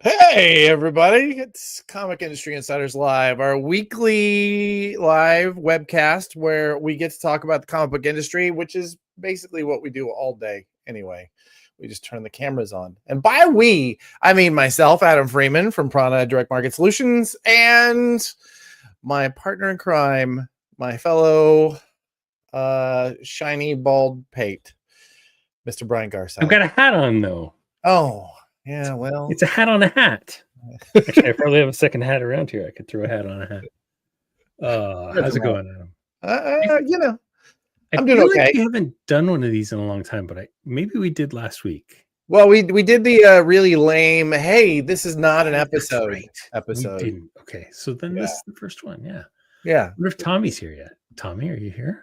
Hey, everybody. It's Comic Industry Insiders Live, our weekly live webcast where we get to talk about the comic book industry, which is basically what we do all day anyway. We just turn the cameras on. And by we, I mean myself, Adam Freeman from Prana Direct Market Solutions, and my partner in crime, my fellow shiny bald pate, Mr. Brian Garside. I've got a hat on, though. Oh, yeah, well. It's a hat on a hat. Actually, I probably have a second hat around here. I could throw a hat on a hat. How's it going, Adam? I'm doing okay. Like we haven't done one of these in a long time, but maybe we did last week. Well, we did the really lame, hey, this is not an episode. Right. Episode. We didn't. Okay, so then this is the first one. Yeah. Yeah. I wonder if Tommy's here yet. Tommy, are you here?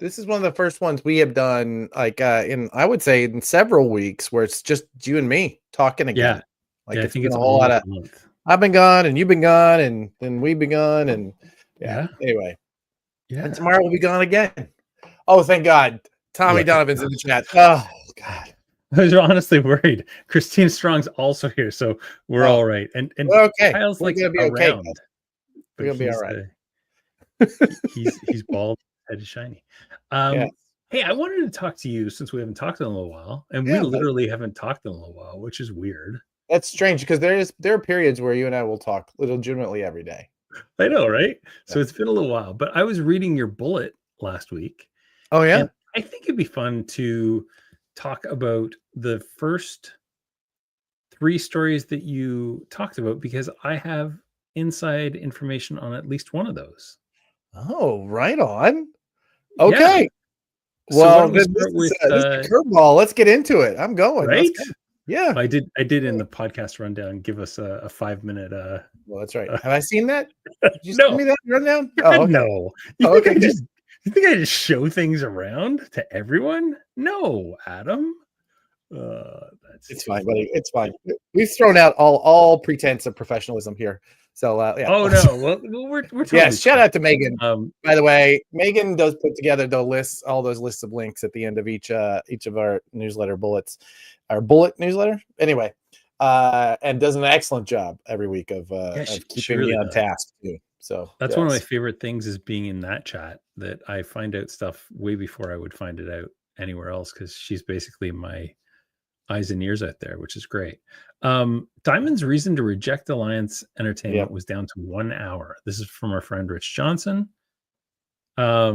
This is one of the first ones we have done, like I would say in several weeks, where it's just you and me talking again. Yeah. Like I think it's a whole lot of I've been gone and you've been gone and then we've been gone and anyway. Yeah. And tomorrow we'll be gone again. Oh, thank God. Tommy Donovan's in the chat. Oh God. I was honestly worried. Christine Strong's also here, so we're all right. And okay. Kyle's we're like gonna be around. Okay, we're gonna be all right. He's bald, head is shiny. Hey, I wanted to talk to you since we haven't talked in a little while, and we literally haven't talked in a little while, which is weird. That's strange because there are periods where you and I will talk legitimately every day. I know, right? So it's been a little while, but I was reading your bullet last week. Oh yeah, and I think it'd be fun to talk about the first 3 stories that you talked about because I have inside information on at least one of those. Oh, right on. Okay. Yeah. Well, this is a curveball. Let's get into it. I'm going. Right? Yeah. I did in the podcast rundown give us a 5-minute well, that's right. Have I seen that? Did you send me that rundown? Oh, okay. No. You think I just show things around to everyone? No, Adam. It's fine, buddy. It's fine. We've thrown out all pretense of professionalism here. So yeah. Oh no. Well, we're totally yes. Shout out to Megan. By the way, Megan does put together all those lists of links at the end of each of our newsletter bullets, our bullet newsletter. Anyway, and does an excellent job every week of keeping me on task too. So that's one of my favorite things is being in that chat, that I find out stuff way before I would find it out anywhere else, because she's basically my eyes and ears out there, which is great. Diamond's reason to reject Alliance Entertainment was down to 1 hour. This is from our friend Rich Johnson. Talk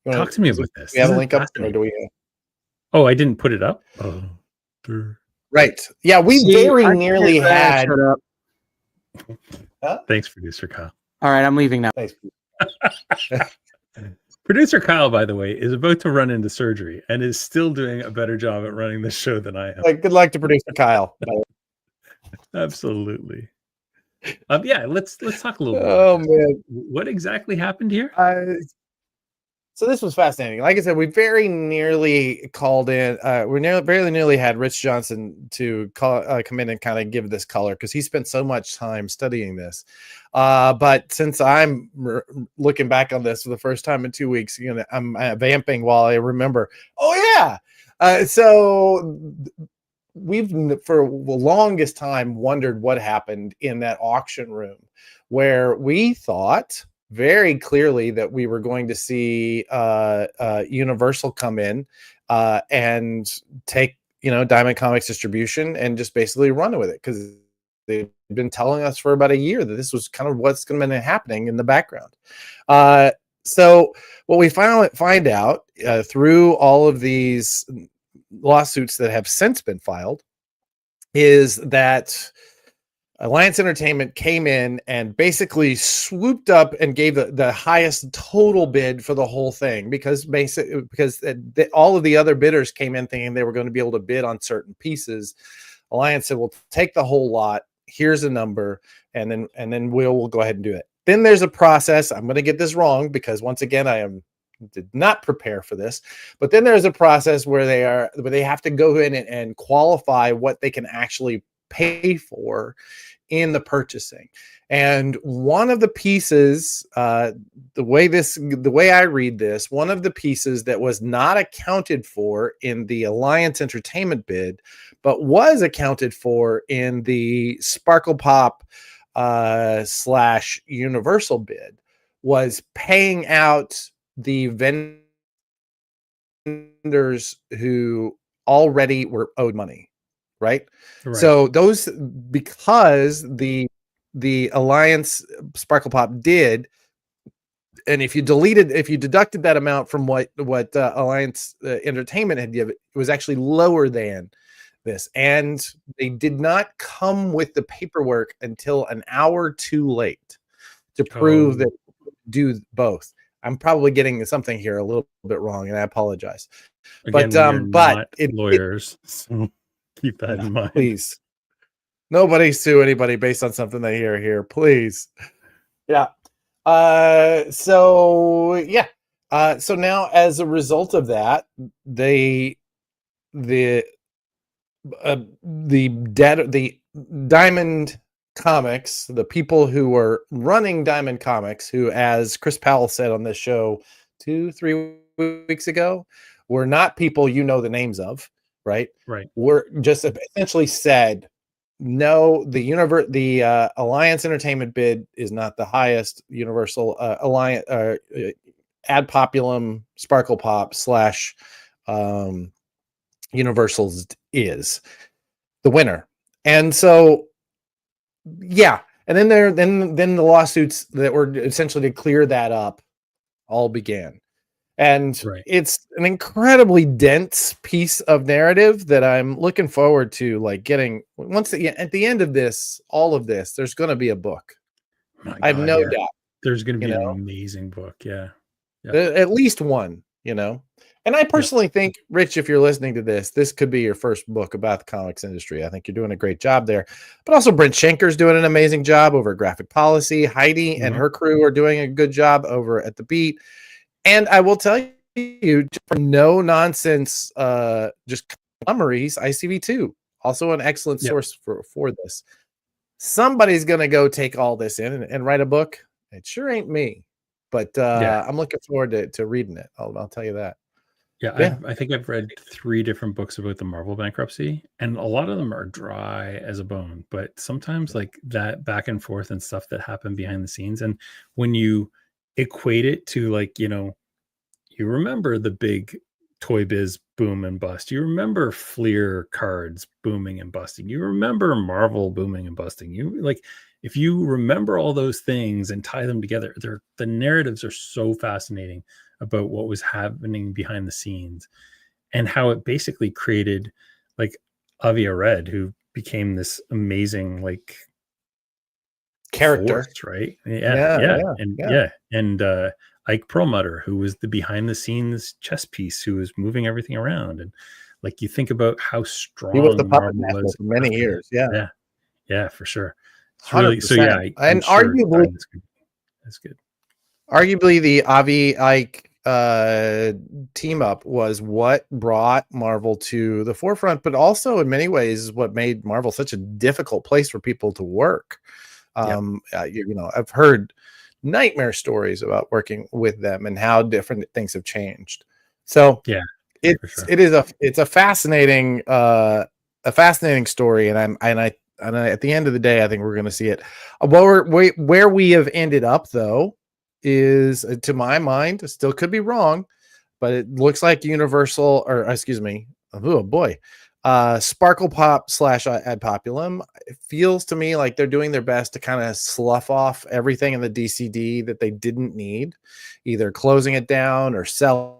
to me about this. We have a link up, or do we? Oh, I didn't put it up. Oh, right. Yeah, we very nearly had. Thanks, producer Kyle. All right, I'm leaving now. Thanks. Producer Kyle, by the way, is about to run into surgery and is still doing a better job at running this show than I am. Good luck to producer Kyle. Absolutely. Let's talk a little bit. Oh man, what exactly happened here? So this was fascinating. Like I said, we very nearly called in. Very nearly had Rich Johnson to come in and kind of give this color because he spent so much time studying this. But since I'm looking back on this for the first time in 2 weeks, I'm vamping while I remember. Oh yeah. So we've for the longest time wondered what happened in that auction room where we thought very clearly that we were going to see Universal come in and take Diamond Comics distribution and just basically run with it, because they've been telling us for about a year that this was kind of what's going to be happening in the background. So what we find out through all of these lawsuits that have since been filed is that Alliance Entertainment came in and basically swooped up and gave the highest total bid for the whole thing, because all of the other bidders came in thinking they were going to be able to bid on certain pieces. Alliance said, "We'll take the whole lot. Here's a number, and then we'll go ahead and do it." Then there's a process. I'm going to get this wrong because once again did not prepare for this. But then there's a process where they have to go in and qualify what they can actually pay for in the purchasing. And one of the pieces, the way I read this, one of the pieces that was not accounted for in the Alliance Entertainment bid, but was accounted for in the Sparkle Pop / Universal bid, was paying out the vendors who already were owed money, right? So those, because the Alliance Sparkle Pop did, and if you deducted that amount from what Alliance Entertainment had given, it was actually lower than this, and they did not come with the paperwork until an hour too late to prove that do both. I'm probably getting something here a little bit wrong, and I apologize. Again, but lawyers, so keep that in mind. Please, nobody sue anybody based on something they hear here, please. Yeah. So now, as a result of that, the Diamond Comics, the people who were running Diamond Comics, who, as Chris Powell said on this show 2-3 weeks ago, were not people you know the names of, right? Right. Were just essentially said, no, the Alliance Entertainment bid is not the highest. Universal Alliance Ad Populum Sparkle Pop / Universal's is the winner. And so, yeah, and then the lawsuits that were essentially to clear that up all began. And it's an incredibly dense piece of narrative that I'm looking forward to, like, getting at the end of this, all of this, there's going to be a book. I have no doubt. There's going to be an amazing book. Yeah. At least one, And I personally think, Rich, if you're listening to this could be your first book about the comics industry. I think you're doing a great job there. But also Brent Schenker's doing an amazing job over at Graphic Policy. Heidi and her crew are doing a good job over at The Beat. And I will tell you, for no nonsense, just summaries, ICV2, also an excellent source for this. Somebody's going to go take all this in and write a book. It sure ain't me. But I'm looking forward to reading it. I'll tell you that. Yeah, I think I've read 3 different books about the Marvel bankruptcy, and a lot of them are dry as a bone. But sometimes, like, that back and forth and stuff that happened behind the scenes, and when you equate it to, like, you remember the big Toy Biz boom and bust. You remember Fleer cards booming and busting. You remember Marvel booming and busting. If you remember all those things and tie them together, the narratives are so fascinating about what was happening behind the scenes and how it basically created, like, Avi Arad, who became this amazing, like, character, force, right? And Ike Perlmutter, who was the behind the scenes chess piece, who was moving everything around. And, like, you think about how strong he was the puppet master for many years. Yeah, for sure. It's really, so and arguably that's good. Arguably, the Avi Ike team up was what brought Marvel to the forefront, but also in many ways is what made Marvel such a difficult place for people to work. I've heard nightmare stories about working with them and how different things have changed. So it's a fascinating story, and at the end of the day, I think we're going to see it. Where we have ended up, though, is, to my mind, still could be wrong, but it looks like Universal, or excuse me, Sparkle Pop / Ad Populum, it feels to me like they're doing their best to kind of slough off everything in the DCD that they didn't need, either closing it down or selling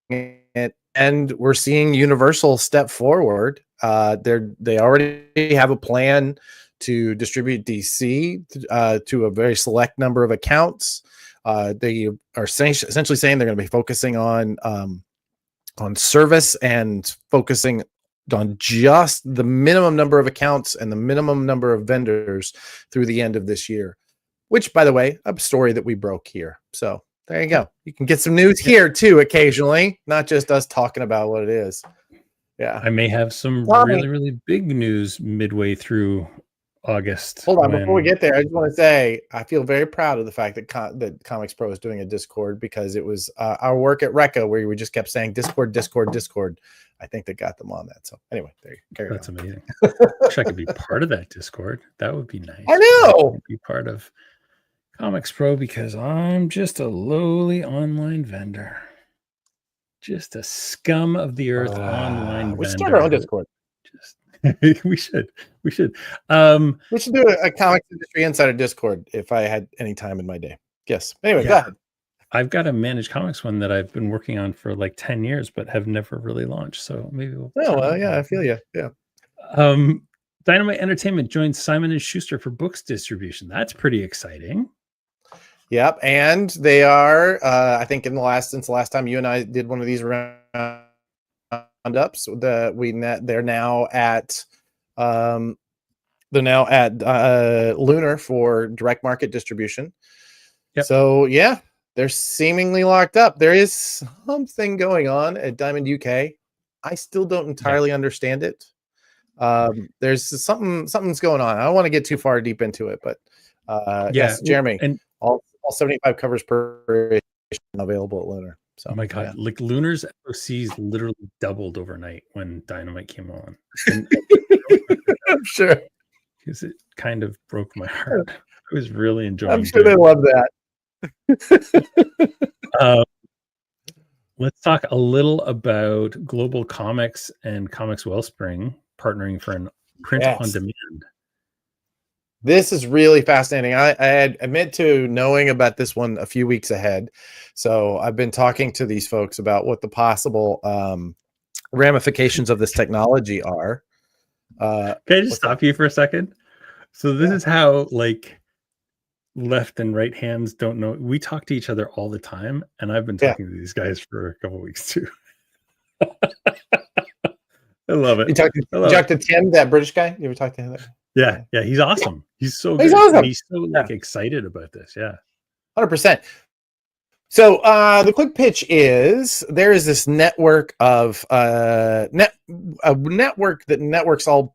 it. And we're seeing Universal step forward. They already have a plan to distribute DC to a very select number of accounts. They are essentially saying they're going to be focusing on service and focusing on just the minimum number of accounts and the minimum number of vendors through the end of this year, which, by the way, a story that we broke here. So there you go. You can get some news here too occasionally, not just us talking about what it is. Yeah. I may have some Tommy, really, really big news midway through August hold on, before we when get there, I just want to say I feel very proud of the fact that that Comics Pro is doing a Discord, because it was our work at Recca where we just kept saying Discord, Discord, Discord. I think they got them on that. So anyway, there you carry that's on. amazing. Wish I could be part of that Discord. That would be nice. I but I know. can't be part of Comics Pro because I'm just a lowly online vendor. Just a scum of the earth online We vendor. should start our own Discord. We should. We should do a comics industry insider Discord if I had any time in my day. Yes. Anyway, go ahead. I've got a managed comics one that I've been working on for like 10 years, but have never really launched. So maybe we'll. Oh, well, yeah, I feel you. Yeah. Dynamite Entertainment joins Simon & Schuster for books distribution. That's pretty exciting. Yep. And they are, I think since the last time you and I did one of these roundups, they're now at Lunar for direct market distribution. Yep. So yeah, they're seemingly locked up. There is something going on at Diamond UK. I still don't entirely understand it. There's something's going on. I don't want to get too far deep into it, but yes, Jeremy, and all 75 covers per issue available at Lunar. So, oh my God, like Lunar's FOCs literally doubled overnight when Dynamite came on. And I'm sure, because it kind of broke my heart. I was really enjoying. I'm sure they love that. Let's talk a little about Global Comics and Comics Wellspring partnering for an print on demand. This is really fascinating. I had admit to knowing about this one a few weeks ahead. So I've been talking to these folks about what the possible ramifications of this technology are. Can I just stop you for a second? So this is how like left and right hands don't know. We talk to each other all the time, and I've been talking to these guys for a couple of weeks too. I love it. You talked to Tim, that British guy? You ever talked to him? Yeah, he's awesome. He's so good. He's awesome. And he's so like excited about this. Yeah, 100%. So the quick pitch is there is this network of network that networks all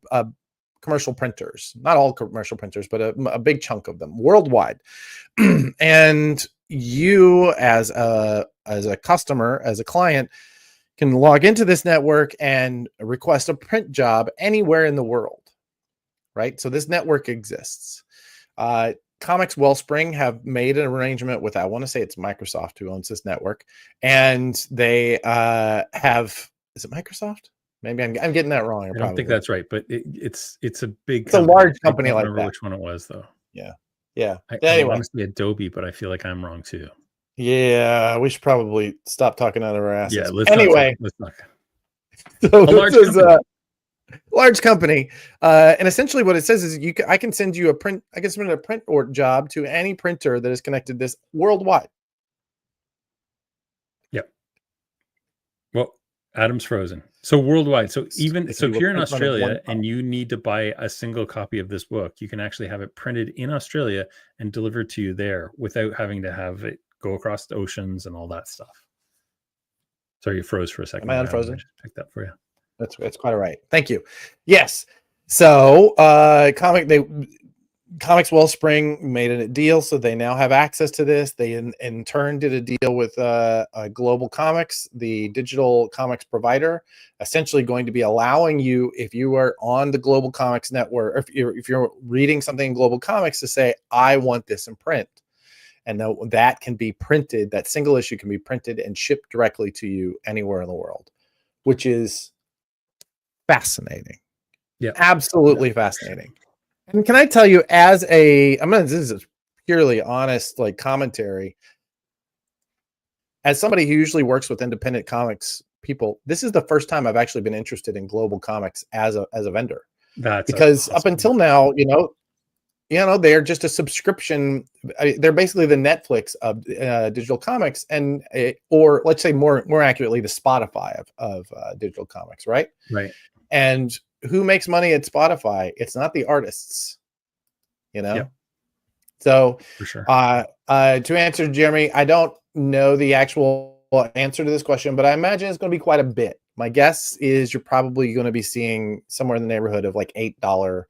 commercial printers, not all commercial printers, but a big chunk of them worldwide. And you as a customer, as a client, can log into this network and request a print job anywhere in the world, right? So this network exists. Comics Wellspring have made an arrangement with, I want to say it's Microsoft who owns this network, and they is it Microsoft? Maybe I'm getting that wrong. I don't think that's right, but it's a big. It's a large company like that. I don't remember which one it was though. Yeah. I want to say Adobe, but I feel like I'm wrong too. Yeah, we should probably stop talking out of our asses. Yeah, let's not. So this is a large company, and essentially what it says is I can send you a print. I can send a print or job to any printer that is connected this worldwide. Yep. Well, Adam's frozen. So worldwide. So even so, if you're in Australia and you need to buy a single copy of this book, you can actually have it printed in Australia and delivered to you there without having to have it go across the oceans and all that stuff. Sorry, you froze for a second. Am I unfrozen? Pick that for you. That's quite all right. Thank you. Yes. So Comics Wellspring made a deal, so they now have access to this. They in turn did a deal with Global Comics, the digital comics provider, essentially going to be allowing you, if you are on the Global Comics network, or if you're reading something in Global Comics, to say, I want this in print. And that can be printed, that single issue can be printed and shipped directly to you anywhere in the world, which is fascinating. Yeah, absolutely fascinating. And can I tell you, this is purely honest, like commentary. As somebody who usually works with independent comics people, this is the first time I've actually been interested in Global Comics as a vendor. Because up until now, they're just a subscription. They're basically the Netflix of digital comics, or let's say more accurately, the Spotify of digital comics, right? Right. And who makes money at Spotify? It's not the artists, Yep. So for sure. To answer Jeremy, I don't know the actual answer to this question, but I imagine it's going to be quite a bit. My guess is you're probably going to be seeing somewhere in the neighborhood of like $8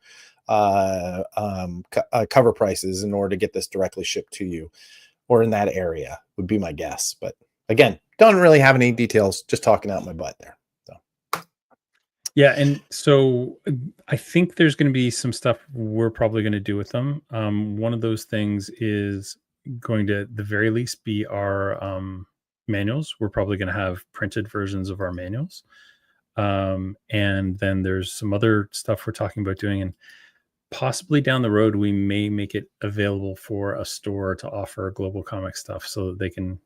cover prices in order to get this directly shipped to you, or in that area would be my guess. But again, don't really have any details, just talking out my butt there. So yeah, and so I think there's going to be some stuff we're probably going to do with them. One of those things is going to, at the very least, be our manuals. We're probably going to have printed versions of our manuals. And then there's some other stuff we're talking about doing, and possibly down the road, we may make it available for a store to offer global comic stuff so that they can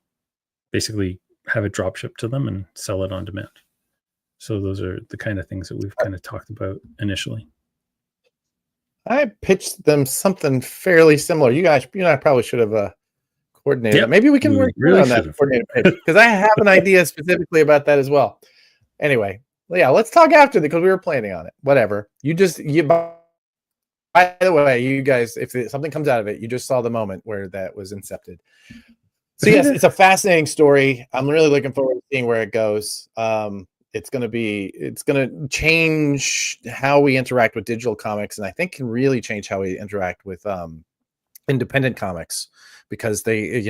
basically have it drop shipped to them and sell it on demand. So those are the kind of things that we've kind of talked about initially. I pitched them something fairly similar. You and I probably should have coordinated. Yep. Maybe we can work on that coordinated pitch, because I have an idea specifically about that as well. Anyway, yeah, let's talk after because we were planning on it. Whatever. By the way, you guys, if something comes out of it, you just saw the moment where that was incepted. So yes, it's a fascinating story. I'm really looking forward to seeing where it goes. It's going to change how we interact with digital comics, and I think can really change how we interact with independent comics, because they,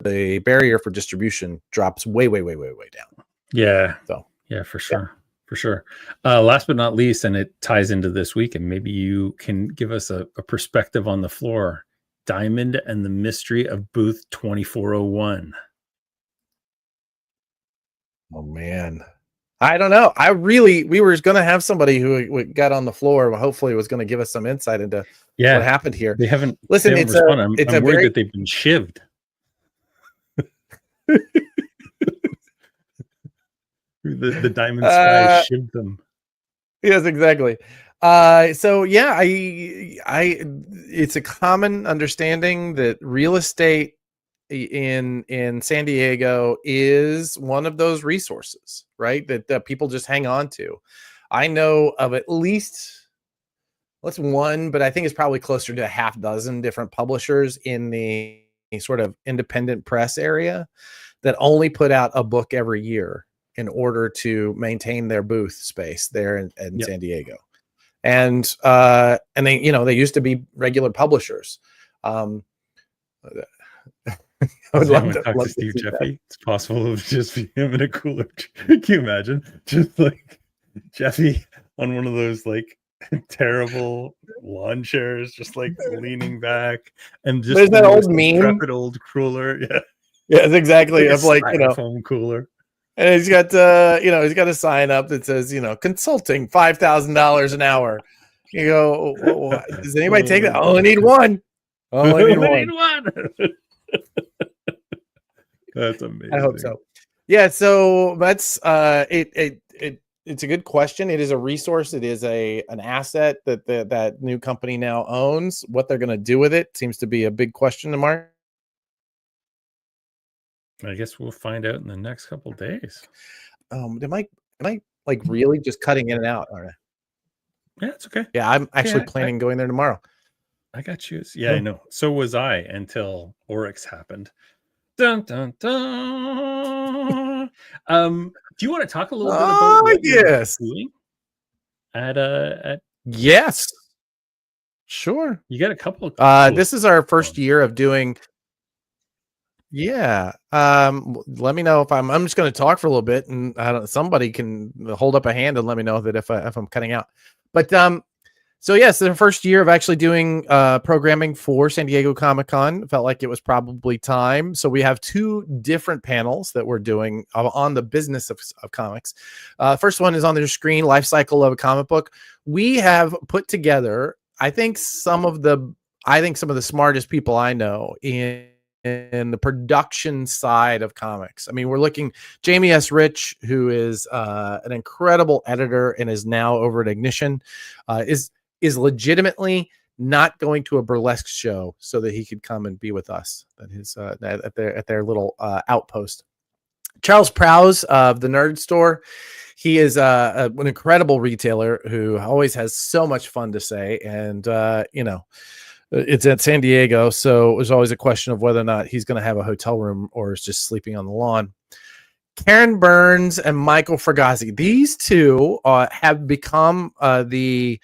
the barrier for distribution drops way down. Yeah. So yeah, for sure. Yeah. For sure. Last but not least, and it ties into this week, and maybe you can give us a perspective on the floor. Diamond and the Mystery of Booth 2401. Oh man, I don't know. We were going to have somebody who got on the floor, hopefully was going to give us some insight into what happened here. They haven't. Listen, I'm worried that they've been shivved. The Diamond Spy shivved them. Yes, exactly. So yeah, it's a common understanding that real estate in San Diego is one of those resources, right? That people just hang on to. I know of at least one, but I think it's probably closer to a half dozen different publishers in the sort of independent press area that only put out a book every year in order to maintain their booth space there in San Diego. And they, they used to be regular publishers. I would love to talk to Steve Jeffy. It's possible to just be him in a cooler. Can you imagine? Just like Jeffy on one of those like terrible lawn chairs, just like leaning back, and just there's that old meme, decrepit old cooler. Yeah. Yes, exactly. Of like, foam cooler. And he's got, he's got a sign up that says, consulting $5,000 an hour. You go, well, does anybody take that? I only need one. Only need one. That's amazing. I hope so. Yeah. So that's it's a good question. It is a resource. It is an asset that new company now owns. What they're going to do with it seems to be a big question mark. I guess we'll find out in the next couple of days. Am I like really just cutting in and out? All right. Yeah, it's okay. Yeah, I'm actually planning going there tomorrow. I got you. Yeah, I know. So was I until Oryx happened. Dun dun dun. Do you want to talk a little bit about what you're doing at? Yes. Sure. You got a couple of this is our first year of doing. Yeah. Let me know if I'm just going to talk for a little bit, and somebody can hold up a hand and let me know that if I'm cutting out. But so yes, the first year of actually doing programming for San Diego Comic-Con. Felt like it was probably time. So we have two different panels that we're doing on the business of comics. First one is on their screen, Life Cycle of a Comic Book. We have put together, I think some of the smartest people I know in the production side of comics. I mean, we're looking Jamie S. Rich, who is an incredible editor and is now over at Ignition, is legitimately not going to a burlesque show so that he could come and be with us at his at their little outpost. Charles Prowse of the Nerd Store. He is an incredible retailer who always has so much fun to say, and it's at San Diego, so it was always a question of whether or not he's going to have a hotel room or is just sleeping on the lawn. Karen Burns and Michael Fragazzi. These two have become the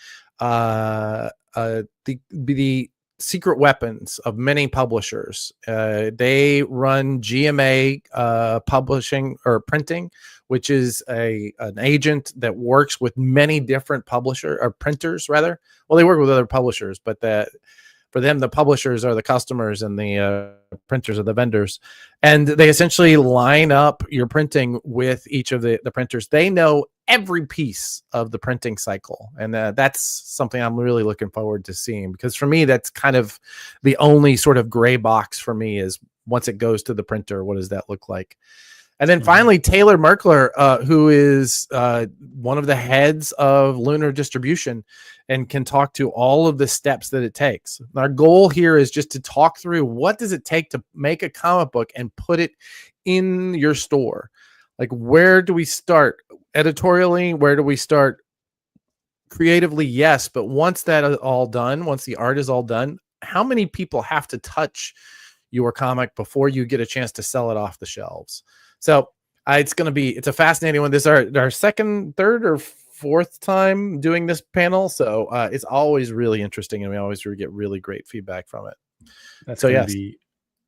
secret weapons of many publishers. They run GMA publishing or printing, which is an agent that works with many different publisher or printers rather. Well, they work with other publishers, but for them, the publishers are the customers and the printers are the vendors. And they essentially line up your printing with each of the printers. They know every piece of the printing cycle. And that's something I'm really looking forward to seeing, because for me, that's kind of the only sort of gray box for me is once it goes to the printer, what does that look like? And then finally, Taylor Merkler, who is one of the heads of Lunar Distribution and can talk to all of the steps that it takes. Our goal here is just to talk through what does it take to make a comic book and put it in your store. Like, where do we start? Editorially, where do we start? Creatively, yes. But once that is all done, once the art is all done, how many people have to touch your comic before you get a chance to sell it off the shelves? So it's a fascinating one. This is our second, third, or fourth time doing this panel. So it's always really interesting, and we always get really great feedback from it. That's so yes.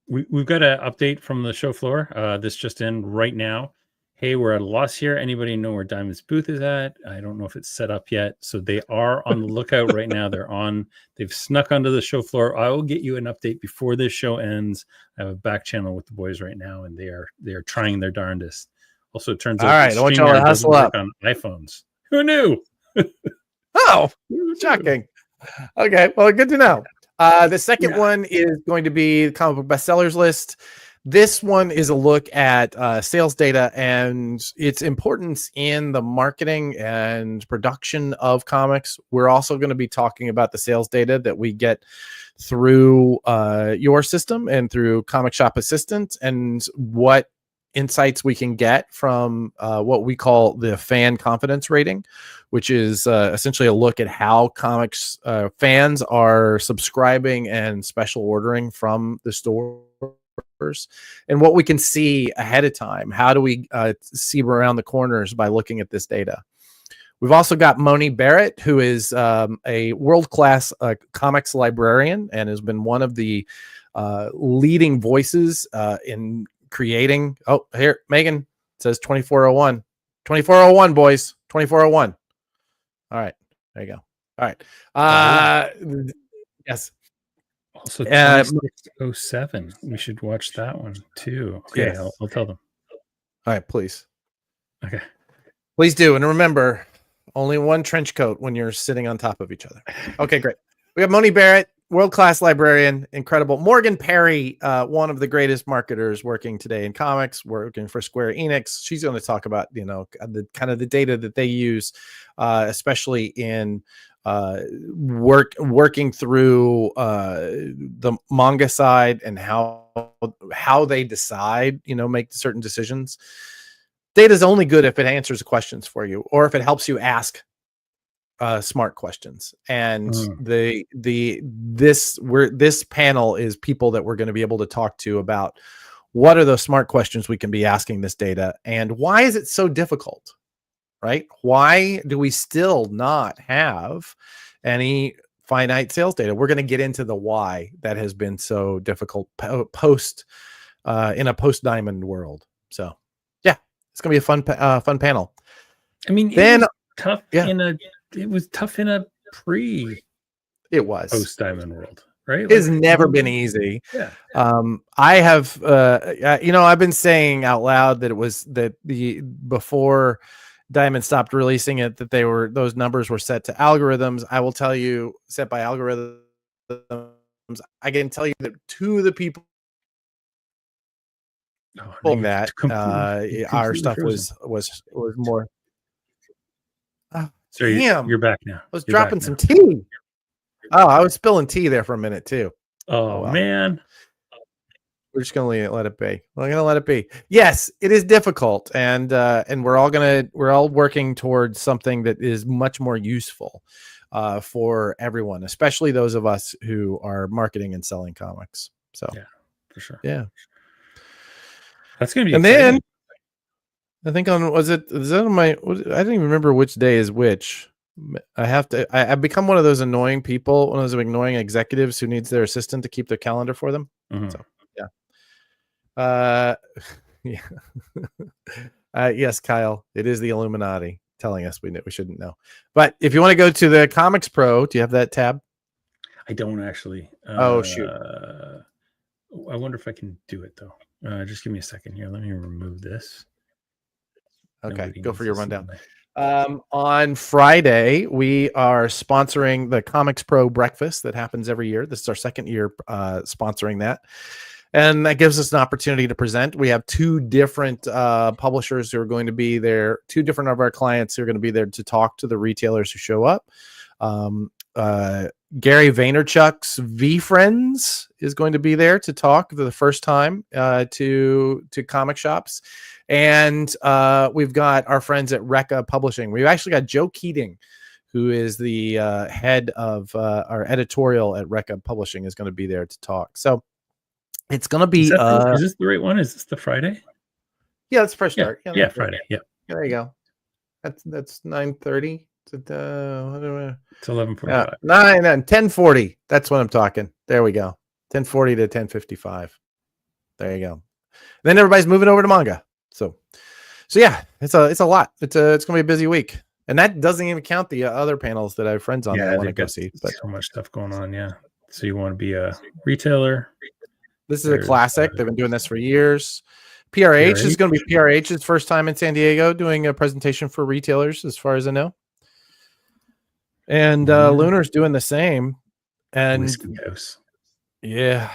We've got an update from the show floor. This just in right now. Hey, we're at a loss here. Anybody know where Diamond's booth is at? I don't know if it's set up yet. So they are on the lookout right now. They've snuck onto the show floor. I will get you an update before this show ends. I have a back channel with the boys right now, and they are trying their darndest. Also, it turns out I want y'all to hustle up on iPhones. Who knew? Oh, shocking. Okay, well, good to know. The second one is going to be the comic book bestsellers list. This one is a look at sales data and its importance in the marketing and production of comics. We're also going to be talking about the sales data that we get through your system and through Comic Shop Assistant, and what insights we can get from what we call the fan confidence rating, which is essentially a look at how comics fans are subscribing and special ordering from the store, and what we can see ahead of time. How do we see around the corners by looking at this data? We've also got Moni Barrett, who is a world-class comics librarian and has been one of the leading voices in creating. Oh, here, Megan says 2401. 2401, boys. 2401. All right, there you go. All right. Yes. Also, 2607. We should watch that one too. Okay, yes. I'll tell them. All right, please. Okay. Please do. And remember, only one trench coat when you're sitting on top of each other. Okay, great. We have Moni Barrett, world-class librarian, incredible. Morgan Perry, one of the greatest marketers working today in comics, working for Square Enix. She's going to talk about, the kind of the data that they use, especially in working through the manga side and how they decide, make certain decisions. Data is only good if it answers questions for you, or if it helps you ask smart questions. And this panel is people that we're going to be able to talk to about what are those smart questions we can be asking this data, and why is it so difficult, right? Why do we still not have any finite sales data? We're going to get into the why that has been so difficult in a post-Diamond world. So yeah, it's going to be a fun panel. I mean, it was tough it was tough in a post-Diamond world, right? It's never been easy. Yeah. I have, I've been saying out loud that before Diamond stopped releasing it, that those numbers were set to algorithms. I will tell you, set by algorithms. I can tell you that two of the people that our stuff was more. So you're back now. I was dropping some tea. Oh, I was spilling tea there for a minute too. Oh well. Man. We're just gonna let it be. We're gonna let it be. Yes, it is difficult, and we're all working towards something that is much more useful for everyone, especially those of us who are marketing and selling comics. So yeah, for sure. Yeah, that's gonna be. And exciting. I think is that on my, I don't even remember which day is which. I've become one of those annoying people, one of those annoying executives who needs their assistant to keep their calendar for them. Mhm. So, yeah. Yeah. Yes, Kyle, it is the Illuminati telling us we shouldn't know. But if you want to go to the Comics Pro, do you have that tab? I don't actually. Oh, shoot. I wonder if I can do it though. Just give me a second here. Let me remove this. Okay, Nobody go needs for your to see rundown. my- On Friday, we are sponsoring the Comics Pro breakfast that happens every year. This is our second year sponsoring that. And that gives us an opportunity to present. We have two different publishers who are going to be there, two different of our clients who are going to be there to talk to the retailers who show up. Gary Vaynerchuk's VeeFriends is going to be there to talk for the first time to comic shops. And we've got our friends at Recca Publishing. We've actually got Joe Keating, who is the head of our editorial at Recca Publishing, is going to be there to talk. So it's going to be... Is this the right one? Is this the Friday? Yeah, that's first start. Yeah, Friday. Yeah. There you go. That's 9:30. It's 11:45. 10:40. That's what I'm talking. There we go. 10:40 to 10:55. There you go. Then everybody's moving over to manga. So yeah, it's a lot. It's gonna be a busy week, and that doesn't even count the other panels that I have friends on that I want to go see. But so much stuff going on. Yeah. So you want to be a retailer? This is a classic. They've been doing this for years. PRH is going to be PRH's first time in San Diego doing a presentation for retailers, as far as I know. And Lunar's doing the same. And Whiskey House. Yeah.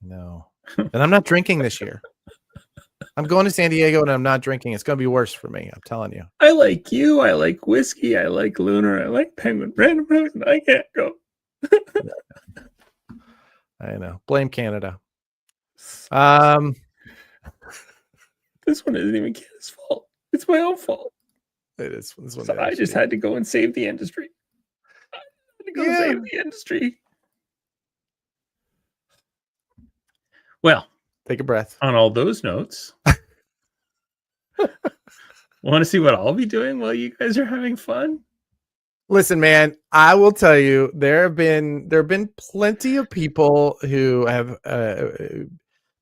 No. And I'm not drinking this year. I'm going to San Diego and I'm not drinking. It's going to be worse for me. I'm telling you. I like you. I like whiskey. I like Lunar. I like Penguin Random House. I can't go. I know. Blame Canada. This one isn't even Canada's fault. It's my own fault. It is. This one so I just had to go and save the industry. Save the industry. Well, take a breath. On all those notes, want to see what I'll be doing while you guys are having fun? Listen, man, I will tell you, there have been plenty of people who have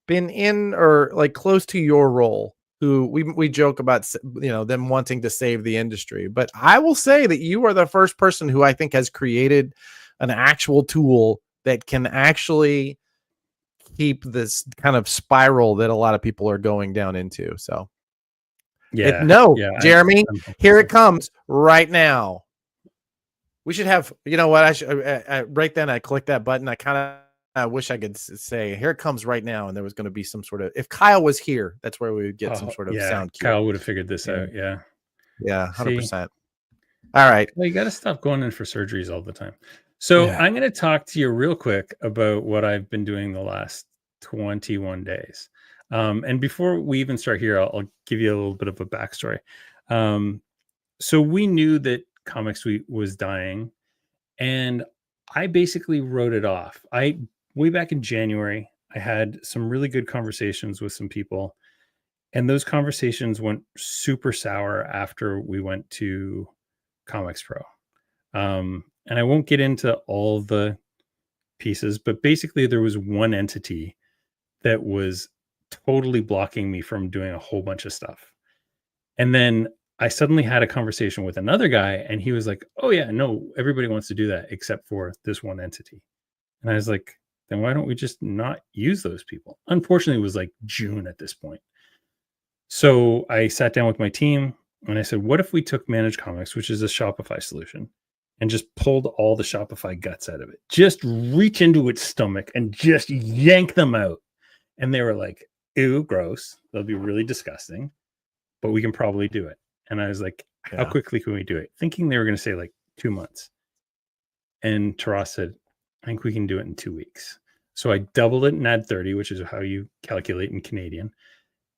been in or like close to your role, who we joke about, them wanting to save the industry. But I will say that you are the first person who I think has created an actual tool that can actually keep this kind of spiral that a lot of people are going down into. So Jeremy, here it comes right now. We should have, what, right then I clicked that button. I wish I could say, here it comes right now. And there was going to be some sort of, if Kyle was here, that's where we would get some sort of sound cue. Kyle would have figured this out. Yeah. Yeah. 100%. All right. Well, you got to stop going in for surgeries all the time. So I'm going to talk to you real quick about what I've been doing the last 21 days. And before we even start here, I'll give you a little bit of a backstory. So we knew that Comic Suite was dying, and I basically wrote it off. Way back in January, I had some really good conversations with some people, and those conversations went super sour after we went to Comics Pro. And I won't get into all the pieces, but basically there was one entity that was totally blocking me from doing a whole bunch of stuff. And then I suddenly had a conversation with another guy, and he was like, oh yeah, no, everybody wants to do that except for this one entity. And I was like, then why don't we just not use those people? Unfortunately, it was like June at this point. So I sat down with my team and I said, what if we took Managed Comics, which is a Shopify solution, and just pulled all the Shopify guts out of it? Just reach into its stomach and just yank them out. And they were like, ew, gross. They'll be really disgusting, but we can probably do it. And I was like, how quickly can we do it? Thinking they were going to say like 2 months. And Taras said, I think we can do it in 2 weeks. So I doubled it and add 30, which is how you calculate in Canadian.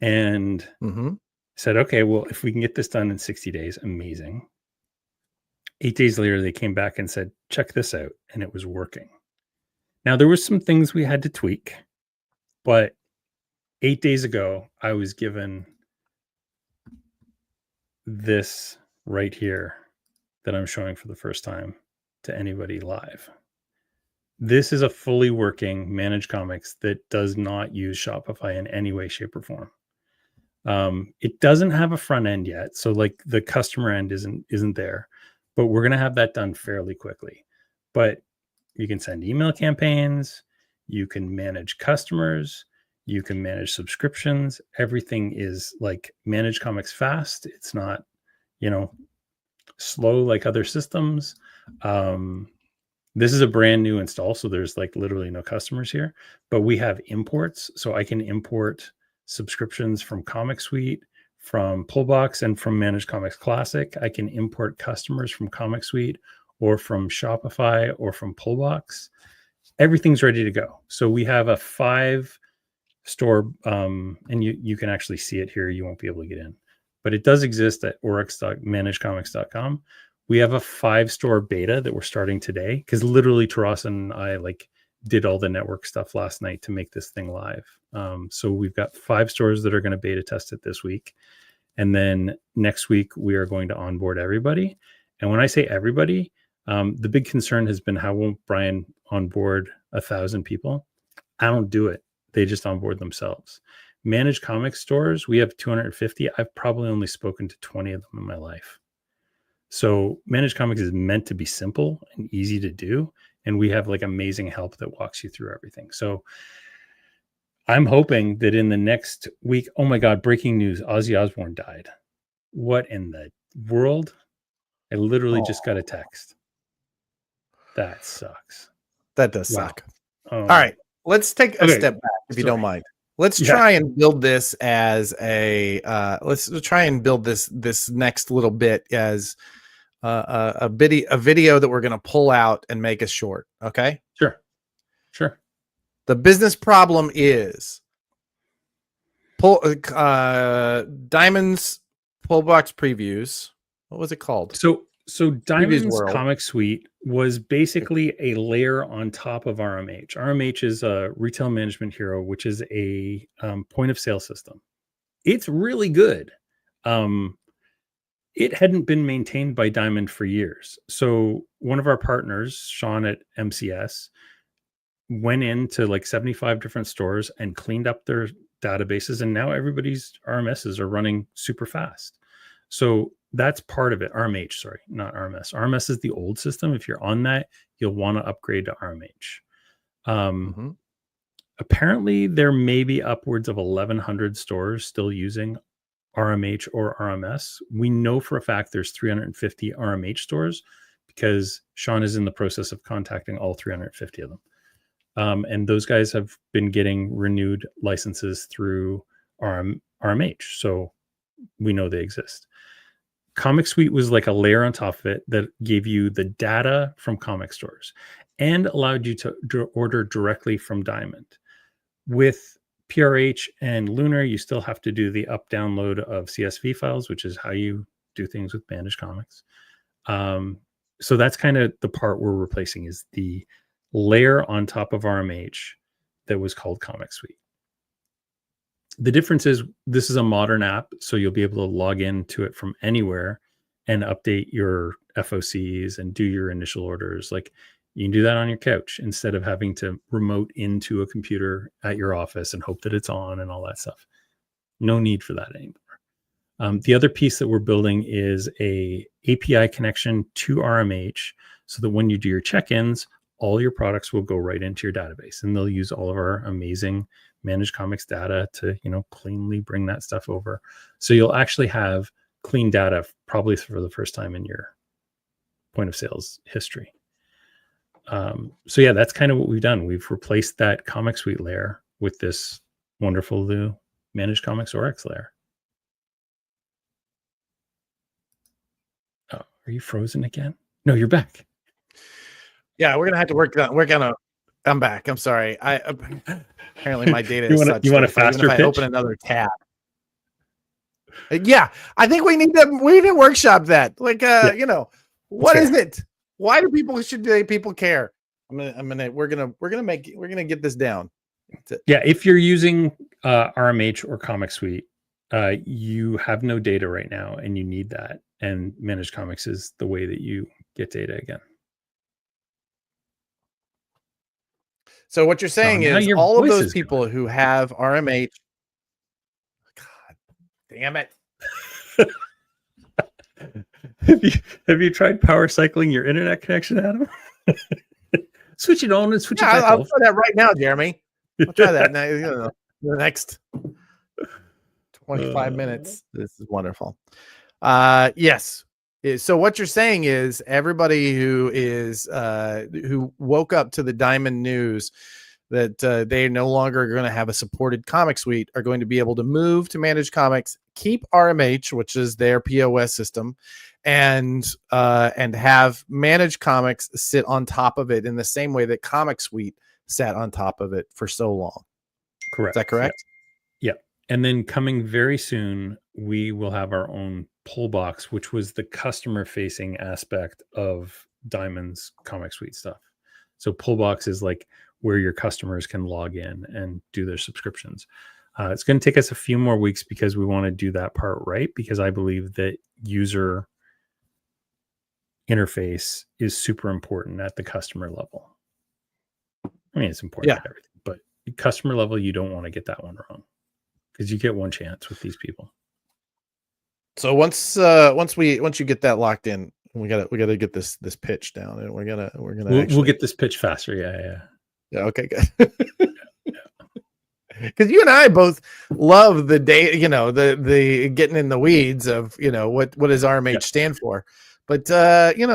And said, okay, well, if we can get this done in 60 days, amazing. 8 days later, they came back and said, check this out. And it was working. Now, there were some things we had to tweak, but 8 days ago, I was given this right here that I'm showing for the first time to anybody live. This is a fully working managed comics that does not use Shopify in any way, shape, or form. It doesn't have a front end yet, so like the customer end isn't there, but we're gonna have that done fairly quickly. But you can send email campaigns, you can manage customers, you can manage subscriptions. Everything is like managed comics fast. It's not, slow like other systems. This is a brand new install, so there's like literally no customers here, but we have imports. So I can import subscriptions from Comic Suite, from Pullbox, and from Managed Comics Classic. I can import customers from Comic Suite or from Shopify or from Pullbox. Everything's ready to go. So we have a 5-store, and you can actually see it here. You won't be able to get in, but it does exist at oryx.managedcomics.com. We have a 5-store beta that we're starting today because literally Taras and I did all the network stuff last night to make this thing live. So we've got 5 stores that are going to beta test it this week. And then next week, we are going to onboard everybody. And when I say everybody, the big concern has been, how won't Brian onboard 1,000 people? I don't do it. They just onboard themselves. Managed comic stores, we have 250. I've probably only spoken to 20 of them in my life. So managed comics is meant to be simple and easy to do. And we have like amazing help that walks you through everything. So I'm hoping that in the next week, oh my God, breaking news, Ozzy Osbourne died. What in the world? I literally just got a text. That sucks. That does suck. All right. Let's take a step back, if you don't mind. Let's try and build this as let's try and build this next little bit as a video that we're going to pull out and make a short. Okay. Sure. The business problem is Diamond's Pullbox previews. What was it called? So Diamond's Comic Suite was basically a layer on top of RMH. RMH is a retail management hero, which is a point of sale system. It's really good. It hadn't been maintained by Diamond for years. So one of our partners, Sean at MCS, went into like 75 different stores and cleaned up their databases. And now everybody's RMSs are running super fast. So that's part of it. RMH, sorry, not RMS. RMS is the old system. If you're on that, you'll want to upgrade to RMH. Apparently, there may be upwards of 1,100 stores still using RMH or RMS. We know for a fact there's 350 RMH stores because Sean is in the process of contacting all 350 of them. And those guys have been getting renewed licenses through RMH. So we know they exist. Comic Suite was like a layer on top of it that gave you the data from comic stores and allowed you to order directly from Diamond. With PRH and Lunar, you still have to do the up download of CSV files, which is how you do things with managed comics. So that's kind of the part we're replacing, is the layer on top of RMH that was called Comic Suite. The difference is this is a modern app, so you'll be able to log into it from anywhere and update your FOCs and do your initial orders. Like, you can do that on your couch instead of having to remote into a computer at your office and hope that it's on and all that stuff. No need for that anymore. The other piece that we're building is a API connection to RMH so that when you do your check-ins, all your products will go right into your database, and they'll use all of our amazing managed comics data to, cleanly bring that stuff over. So you'll actually have clean data probably for the first time in your point of sales history. So yeah, that's kind of what we've done. We've replaced that Comic Suite layer with this wonderful new managed comics Oryx layer. Oh, are you frozen again? No, you're back. Yeah, we're gonna have to work on a. I'm back. I'm sorry. Apparently my data is such. You want a faster pitch? I open another tab. Yeah, I think we need to workshop that. Like, what is it? Why do people care? We're gonna get this down. Yeah, if you're using RMH or Comic Suite, You have no data right now, and you need that. And managed comics is the way that you get data again. So what you're saying Now is your all of voice those is people gone. who have RMH, God damn it. Have you tried power cycling your internet connection, Adam? Switch it on and switch it back I'll off. try that right now, Jeremy. I'll try that now, the next 25 minutes. This is wonderful. Yes. So what you're saying is everybody who is who woke up to the Diamond news that they no longer are going to have a supported comic suite are going to be able to move to managed comics, keep RMH, which is their POS system, and have managed comics sit on top of it in the same way that Comic Suite sat on top of it for so long. Correct. Is that correct? Yeah. And then coming very soon, we will have our own pull box, which was the customer facing aspect of Diamond's Comic Suite stuff. So pull box is like where your customers can log in and do their subscriptions. It's going to take us a few more weeks because we want to do that part right, because I believe that user interface is super important at the customer level. I mean, it's important at everything, but customer level, you don't want to get that one wrong, because you get one chance with these people. So once you get that locked in, we gotta get this pitch down, and we'll get this pitch faster. Yeah. Okay, good. Because you and I both love the day, the getting in the weeds of what does RMH stand for, but we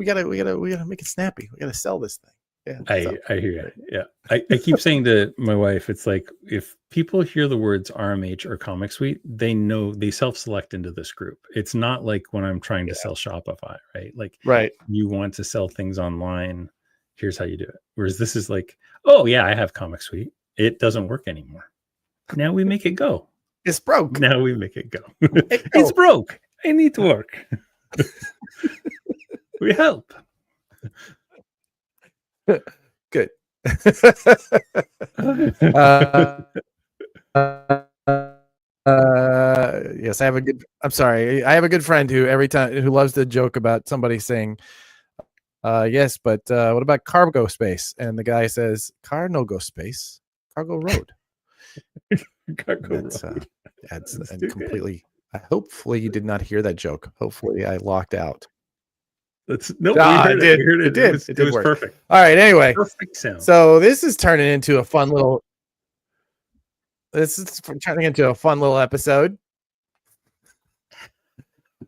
gotta make it snappy. We gotta sell this thing. Yeah, I hear you. Yeah, I keep saying to my wife, it's like if people hear the words RMH or Comic Suite, they know they self-select into this group. It's not like when I'm trying to sell Shopify, right? Like, you want to sell things online. Here's how you do it. Whereas this is like, oh yeah, I have Comic Suite. It doesn't work anymore. Now we make it go. It's broke. Now we make it go. It's broke. I need to work. We help. Good. Yes, I have a good friend who loves to joke about somebody saying, yes, but what about cargo space? And the guy says, car no go space, cargo road. Cargo road. That's completely. Hopefully you did not hear that joke. Hopefully I locked out. We heard it. It was work. Perfect. All right. Anyway, perfect sound. So this is turning into a fun little. This is turning into a fun little episode.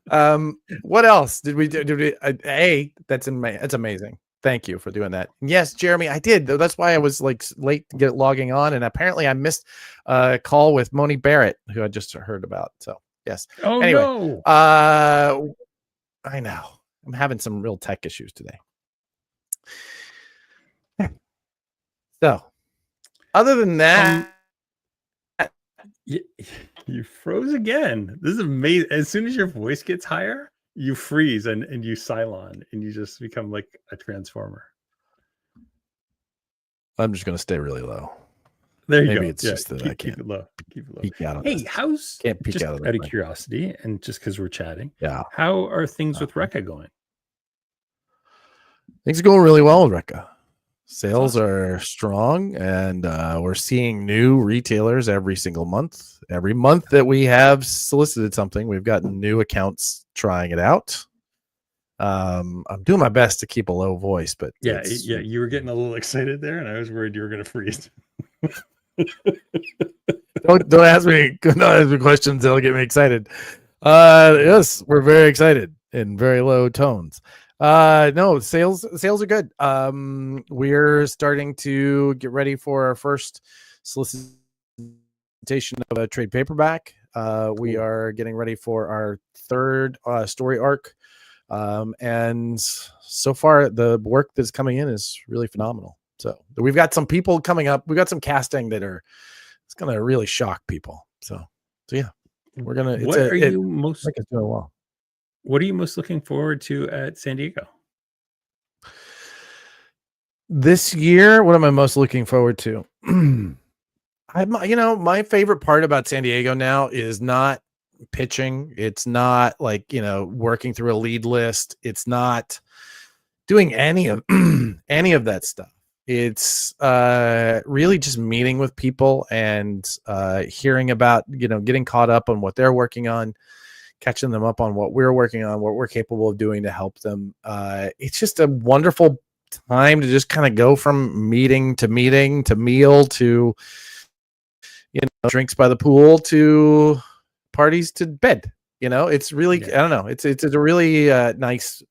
What else did we do? That's amazing. Thank you for doing that. Yes, Jeremy, I did. That's why I was like late to get logging on, and apparently I missed a call with Moni Barrett, who I just heard about. So yes. Oh anyway, no. I know. I'm having some real tech issues today. So, other than that, you froze again. This is amazing. As soon as your voice gets higher, you freeze and you Cylon, and you just become like a transformer. I'm just going to stay really low. There you go. It's just that I can't keep it low. Peek out hey, how's can't peek just out of curiosity, and just because we're chatting, how are things with Rekka going? Things are going really well with Rekka. Sales are strong, and we're seeing new retailers every single month. Every month that we have solicited something, we've gotten new accounts trying it out. I'm doing my best to keep a low voice, but you were getting a little excited there, and I was worried you were going to freeze. Don't ask me questions that'll get me excited. Yes, we're very excited in very low tones. No, sales are good. We're starting to get ready for our first solicitation of a trade paperback. We are getting ready for our third story arc. And so far the work that's coming in is really phenomenal. So we've got some people coming up. We've got some casting it's going to really shock people. So yeah, we're going to, what are you most looking forward to at San Diego this year? What am I most looking forward to? My favorite part about San Diego now is not pitching. It's not like, working through a lead list. It's not doing any of any of that stuff. It's really just meeting with people and hearing about, getting caught up on what they're working on, catching them up on what we're working on, what we're capable of doing to help them. It's just a wonderful time to just kind of go from meeting to meal to, drinks by the pool to parties to bed. It's really, I don't know. It's a really nice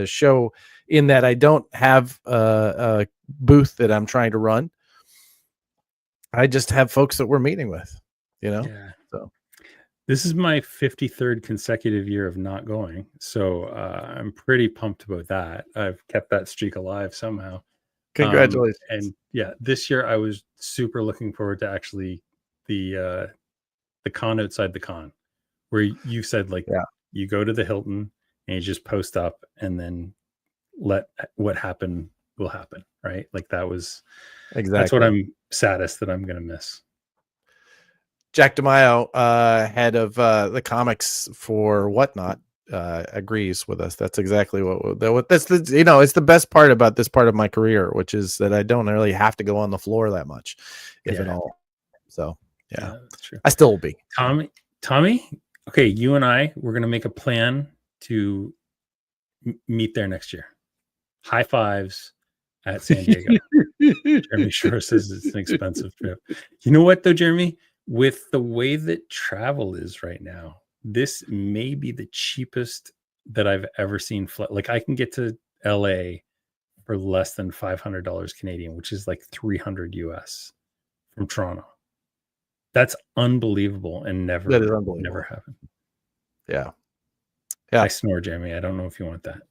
show in that I don't have a booth that I'm trying to run. I just have folks that we're meeting with, so. This is my 53rd consecutive year of not going. So I'm pretty pumped about that. I've kept that streak alive somehow. Congratulations. And yeah, this year I was super looking forward to actually the con outside the con, where you said you go to the Hilton and you just post up and then let what happen will happen. Right. Like that was exactly. That's what I'm saddest that I'm going to miss. Jack DeMaio, head of the comics for Whatnot, agrees with us. That's exactly what that's the, it's the best part about this part of my career, which is that I don't really have to go on the floor that much, if at all. So yeah, that's true. I still will be. Tommy. Okay. You and we're going to make a plan to meet there next year. High fives at San Diego. Jeremy Shore says it's an expensive trip. You know what though, Jeremy? With the way that travel is right now, this may be the cheapest that I've ever seen. Like I can get to LA for less than $500 Canadian, which is like 300 US from Toronto. That's unbelievable and never happened. Yeah. I snore, Jeremy. I don't know if you want that.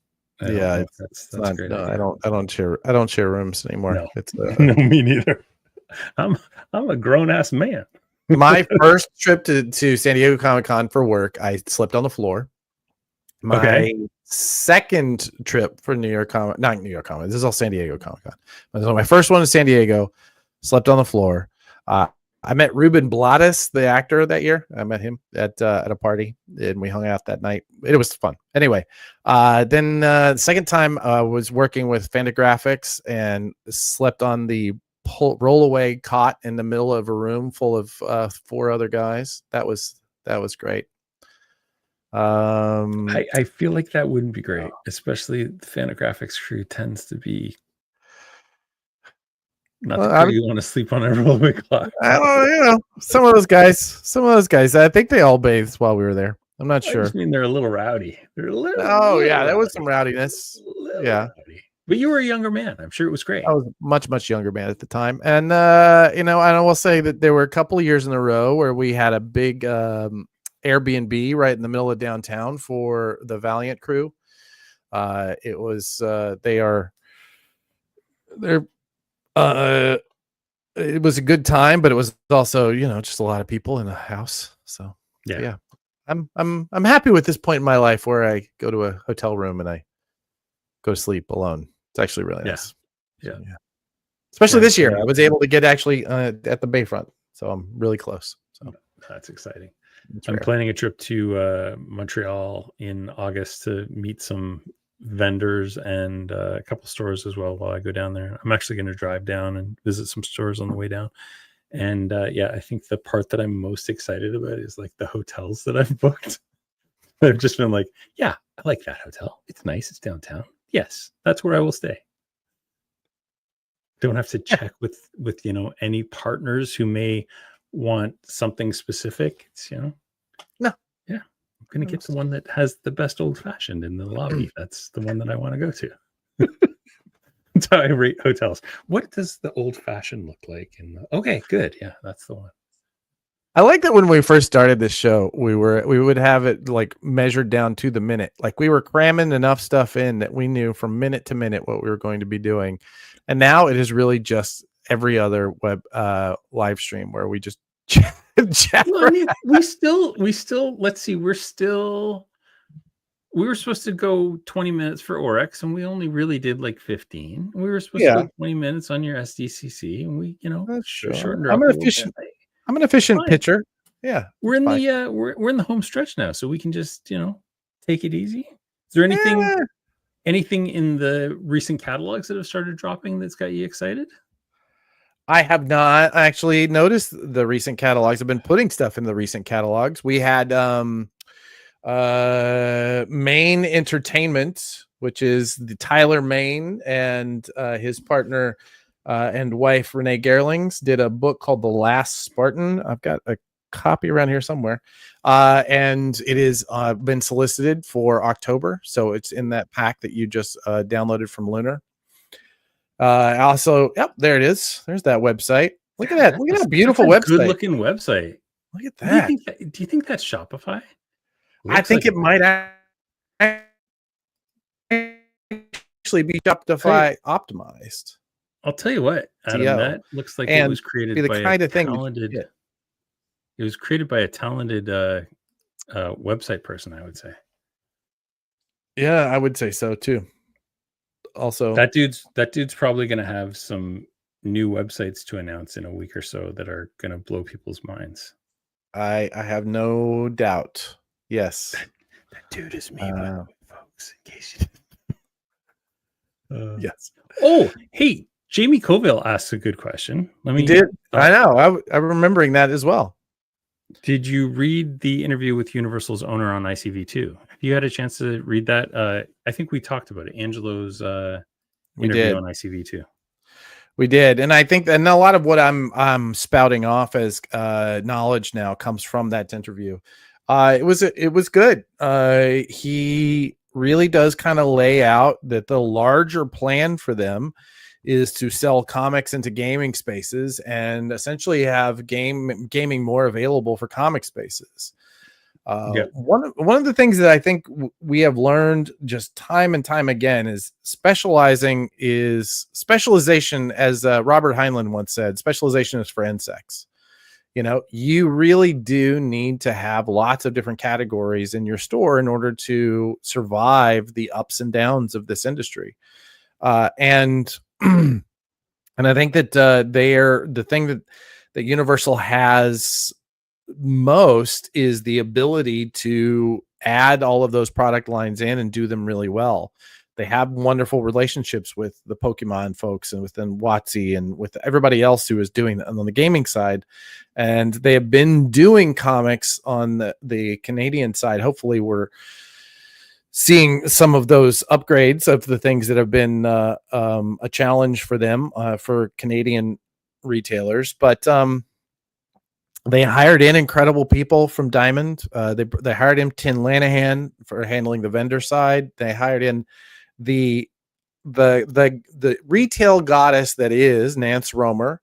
That's great. No, I don't share rooms anymore. No, no, me neither. I'm a grown ass man. My first trip to San Diego Comic-Con for work, I slept on the floor. My second trip for not New York Comic, this is all San Diego Comic-Con. So my first one in San Diego, slept on the floor. I met Ruben Blades, the actor, that year. I met him at a party, and we hung out that night. It was fun. Anyway, then the second time I was working with Fantagraphics and slept on the roll-away cot in the middle of a room full of 4 other guys. That was great. I feel like that wouldn't be great, especially the Fantagraphics crew tends to be not the crew you want to sleep on a roll-away cot. I don't some of those guys. I think they all bathed while we were there. I'm not sure. I just mean they're a little rowdy. There was some rowdiness. Yeah. Rowdy. But you were a younger man. I'm sure it was great. I was much younger man at the time. And, and I will say that there were a couple of years in a row where we had a big Airbnb right in the middle of downtown for the Valiant crew. It was, it was a good time, but it was also, just a lot of people in a house. So yeah. I'm happy with this point in my life where I go to a hotel room and I go to sleep alone. It's actually really nice. Yeah. Especially this year, I was able to get actually at the Bayfront, so I'm really close. So that's exciting. I'm planning a trip to Montreal in August to meet some vendors and a couple stores as well while I go down there. I'm actually going to drive down and visit some stores on the way down. And I think the part that I'm most excited about is like the hotels that I've booked. I've just been like, yeah, I like that hotel. It's nice. It's downtown. Yes, that's where I will stay. Don't have to check with any partners who may want something specific. It's no. Yeah, I'm gonna get the one that has the best old fashioned in the lobby. That's the one that I want to go to. That's how I rate hotels. What does the old fashioned look like? Okay, good. Yeah, that's the one. I like that when we first started this show, we would have it like measured down to the minute. Like we were cramming enough stuff in that we knew from minute to minute what we were going to be doing. And now it is really just every other web live stream where we just chat. Well, I mean, we still let's see, we're still we were supposed to go 20 minutes for Oryx, and we only really did like 15. We were supposed to Yeah, go 20 minutes on your SDCC, and we, that's sure. shortened her up a little bit. I'm an efficient Fine. pitcher. Yeah, We're it's in fine. the we're in the home stretch now, so we can just, take it easy. Is there Yeah. anything in the recent catalogs that have started dropping that's got you excited? I have not actually noticed the recent catalogs. I've been putting stuff in the recent catalogs. We had Main Entertainment, which is the Tyler Main and his partner and wife Renee Gerlings did a book called The Last Spartan. I've got a copy around here somewhere, and it is been solicited for October, so it's in that pack that you just downloaded from Lunar. Also, yep, there it is. There's that website. Look at that. Look at that beautiful website. Good looking website. Look at that. Do you think that's Shopify? I think it might actually be Shopify optimized. I'll tell you what, Adam, that looks like it was created by a talented. It was created by a talented website person, I would say. Yeah, I would say so too. Also, that dude's probably going to have some new websites to announce in a week or so that are going to blow people's minds. I have no doubt. Yes, that dude is me, by the way, folks. In case you yes. Oh, hey, Jamie Coville asked a good question. He did. I know. I'm remembering that as well. Did you read the interview with Universal's owner on ICV2? Have you had a chance to read that? I think we talked about it. Angelo's interview on ICV2. We did, and I think, and a lot of what I'm spouting off as knowledge now comes from that interview. It was good. He really does kind of lay out that the larger plan for them is to sell comics into gaming spaces and essentially have gaming more available for comic spaces. One of the things that I think we have learned just time and time again is specialization, as Robert Heinlein once said, specialization is for insects. You really do need to have lots of different categories in your store in order to survive the ups and downs of this industry. And I think that the thing that Universal has most is the ability to add all of those product lines in and do them really well. They have wonderful relationships with the Pokemon folks and within WotC and with everybody else who is doing that on the gaming side. And they have been doing comics on the Canadian side. Hopefully we're seeing some of those upgrades of the things that have been a challenge for them, for Canadian retailers. But they hired in incredible people from Diamond. They hired in Tim Lanahan for handling the vendor side. They hired in the retail goddess that is Nance Romer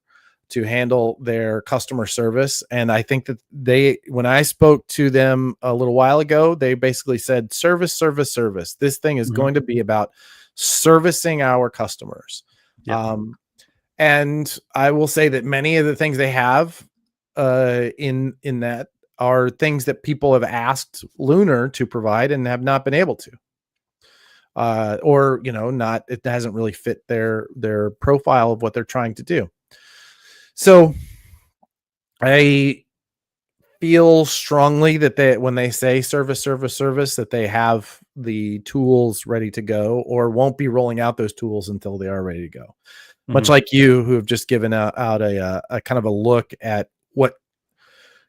to handle their customer service. And I think that when I spoke to them a little while ago, they basically said service. This thing is going to be about servicing our customers. Yep. And I will say that many of the things they have in that are things that people have asked Lunar to provide and have not been able to. It hasn't really fit their profile of what they're trying to do. So I feel strongly that when they say service, that they have the tools ready to go, or won't be rolling out those tools until they are ready to go. Much like you, who have just given out a kind of a look at what